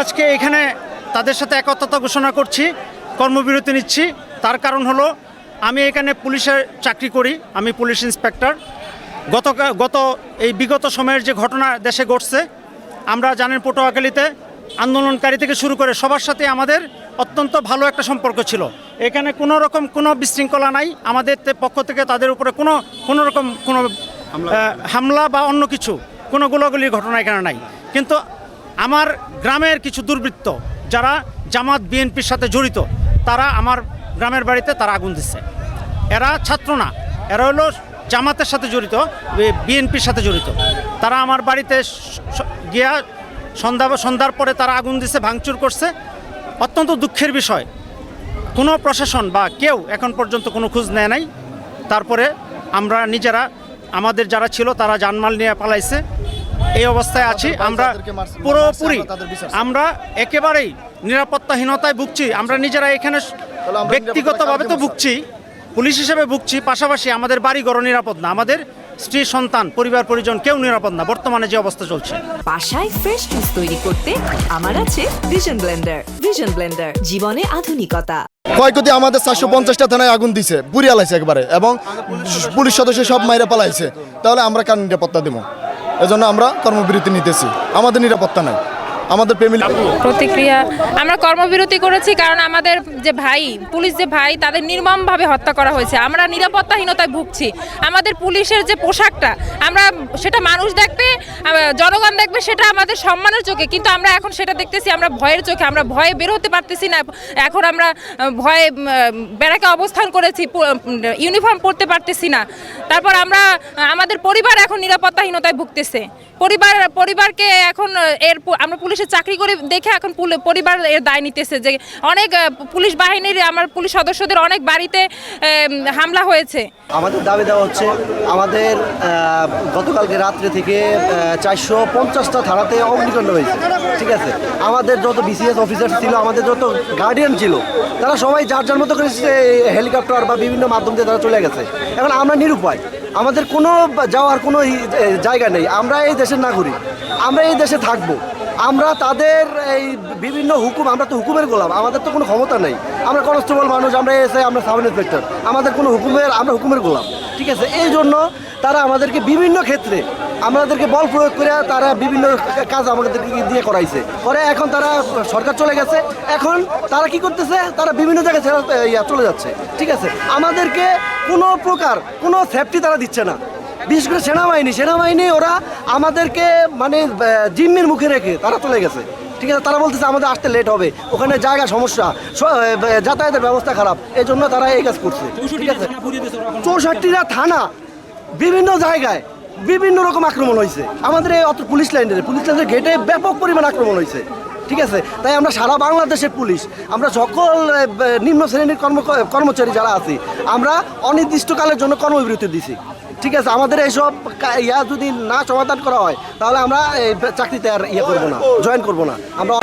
আজকে এখানে তাদের সাথে একত্রতা ঘোষণা করছি, কর্মবিরতি নিচ্ছি। তার কারণ হলো আমি এখানে পুলিশের চাকরি করি, আমি পুলিশ ইন্সপেক্টর। গত এই বিগত সময়ের যে ঘটনা দেশে ঘটছে, আমরা জানেন পটুয়াখালীতে আন্দোলনকারী থেকে শুরু করে সবার সাথে আমাদের অত্যন্ত ভালো একটা সম্পর্ক ছিল। এখানে কোনো রকম কোনো বিশৃঙ্খলা নাই, আমাদের পক্ষ থেকে তাদের উপরে কোনো রকম কোনো হামলা বা অন্য কিছু কোনো গোলাগুলির ঘটনা এখানে নাই। কিন্তু আমার গ্রামের কিছু দুর্বৃত্ত যারা জামাত বিএনপির সাথে জড়িত, তারা আমার গ্রামের বাড়িতে তারা আগুন দিচ্ছে। এরা ছাত্র না, এরা হলো জামাতের সাথে জড়িত, বিএনপির সাথে জড়িত। তারা আমার বাড়িতে গিয়া সন্ধ্যার পরে তারা আগুন দিচ্ছে, ভাঙচুর করছে। অত্যন্ত দুঃখের বিষয়, কোনো প্রশাসন বা কেউ এখন পর্যন্ত কোনো খোঁজ নেয় নাই। তারপরে আমরা নিজেরা, আমাদের যারা ছিল তারা জানমাল নিয়ে পালাইছে। এই অবস্থায় আছি আমরা, পুরোপুরি আমরা একেবারেই নিরাপত্তাহীনতায় ভুগছি। আমরা নিজেরা এখানে ব্যক্তিগতভাবে তো ভুগছি, পুলিশ হিসেবে ভুগছি, পাশাপাশি আমাদের বাড়িঘরও নিরাপদ না, আমাদের স্ত্রী সন্তান পরিবার পরিজন কেউ নিরাপদ না বর্তমানে যে অবস্থা চলছে। বাসায় ফ্রেশ জুস তৈরি করতে আমার আছে ভিশন ব্লেন্ডার। ভিশন ব্লেন্ডার, জীবনে আধুনিকতা। ক্ষয়ক্ষতি আমাদের 450টা থানায় আগুন দিছে, পুড়িয়ে লাইছে একবারে, এবং পুলিশ সদস্য সব মাইরে পালাইছে। তাহলে আমরা কার নিরাপত্তা দেবো? এজন্য আমরা কর্মবিরতি নিতেছি, আমাদের নিরাপত্তা নাই, আমাদের ফ্যামিলি। প্রতিক্রিয়া, আমরা কর্মবিরতি করেছি কারণ আমাদের যে ভাই, পুলিশ যে ভাই, তাদের নির্মমভাবে হত্যা করা হয়েছে। আমরা নিরাপত্তাহীনতায় ভুগছি। আমাদের পুলিশের যে পোশাকটা, আমরা সেটা মানুষ দেখবে, জনগণ দেখবে সেটা আমাদের সম্মানের চোখে, কিন্তু আমরা এখন সেটা দেখতেছি আমরা ভয়ের চোখে। আমরা ভয়ে বের হতে পারতেছি না। এখন আমরা ভয়ে ব্যারাকে অবস্থান করেছি, ইউনিফর্ম পরতে পারতেছি না। তারপর আমাদের পরিবার এখন নিরাপত্তাহীনতায় ভুগতেছে। পরিবারকে এখন আমরা পুলিশের চাকরি করে দেখে এখন পরিবার এর দায় নিতেছে যে অনেক পুলিশ বাহিনীর, আমার পুলিশ সদস্যদের অনেক বাড়িতে হামলা হয়েছে। আমাদের দাবি দেওয়া হচ্ছে, আমাদের গতকালকে রাত্রে থেকে 450টা থানাতে অগ্নিকাণ্ড হয়েছে। ঠিক আছে, আমাদের যত বিসিএস অফিসার ছিল, আমাদের যত গার্ডিয়ান ছিল, তারা সবাই যার যার মতো করে হেলিকপ্টার বা বিভিন্ন মাধ্যম দিয়ে তারা চলে গেছে। এখন আমরা নিরুপায়, আমাদের কোনো যাওয়ার কোনো জায়গা নেই। আমরা এই দেশের নাগরিক, আমরা এই দেশে থাকবো। আমরা তাদের এই বিভিন্ন হুকুম, আমরা তো হুকুমের গোলাম, আমাদের তো কোনো ক্ষমতা নেই। আমরা কনস্টেবল মানুষ, আমরা এসআই, আমরা সাব ইন্সপেক্টর, আমাদের কোনো আমরা হুকুমের গোলাম। ঠিক আছে, এই জন্য তারা আমাদেরকে বিভিন্ন ক্ষেত্রে আমাদেরকে বল প্রয়োগ করে তারা বিভিন্ন কাজ আমাদেরকে দিয়ে করাইছে। পরে এখন তারা সরকার চলে গেছে, এখন তারা কি করতেছে, তারা বিভিন্ন জায়গায় চলে যাচ্ছে। ঠিক আছে, আমাদেরকে কোনো প্রকার কোনো সেফটি তারা দিচ্ছে না। বিশেষ করে সেনাবাহিনী ওরা আমাদেরকে মানে জিম্মির মুখে রেখে তারা চলে গেছে। ঠিক আছে, তারা বলতেছে আমাদের আসতে লেট হবে, ওখানে জায়গা সমস্যা, যাতায়াতের ব্যবস্থা খারাপ, এই জন্য তারা এই কাজ করছে। ঠিক আছে, 64টা থানা বিভিন্ন জায়গায় বিভিন্ন রকম আক্রমণ হয়েছে। আমাদের এই পুলিশ লাইনের গেটে ব্যাপক পরিমাণ আক্রমণ হয়েছে। ঠিক আছে, তাই আমরা সারা বাংলাদেশের পুলিশ, আমরা সকল নিম্ন শ্রেণীর কর্মচারী যারা আছি, আমরা অনির্দিষ্টকালের জন্য কর্মবিরতি দিছি। ঠিক আছে, আমাদের এইসব যদি না সমাধান করা হয়, তাহলে আমরা এই চাকরিতে আর করবো না, জয়েন করবো না। আমরা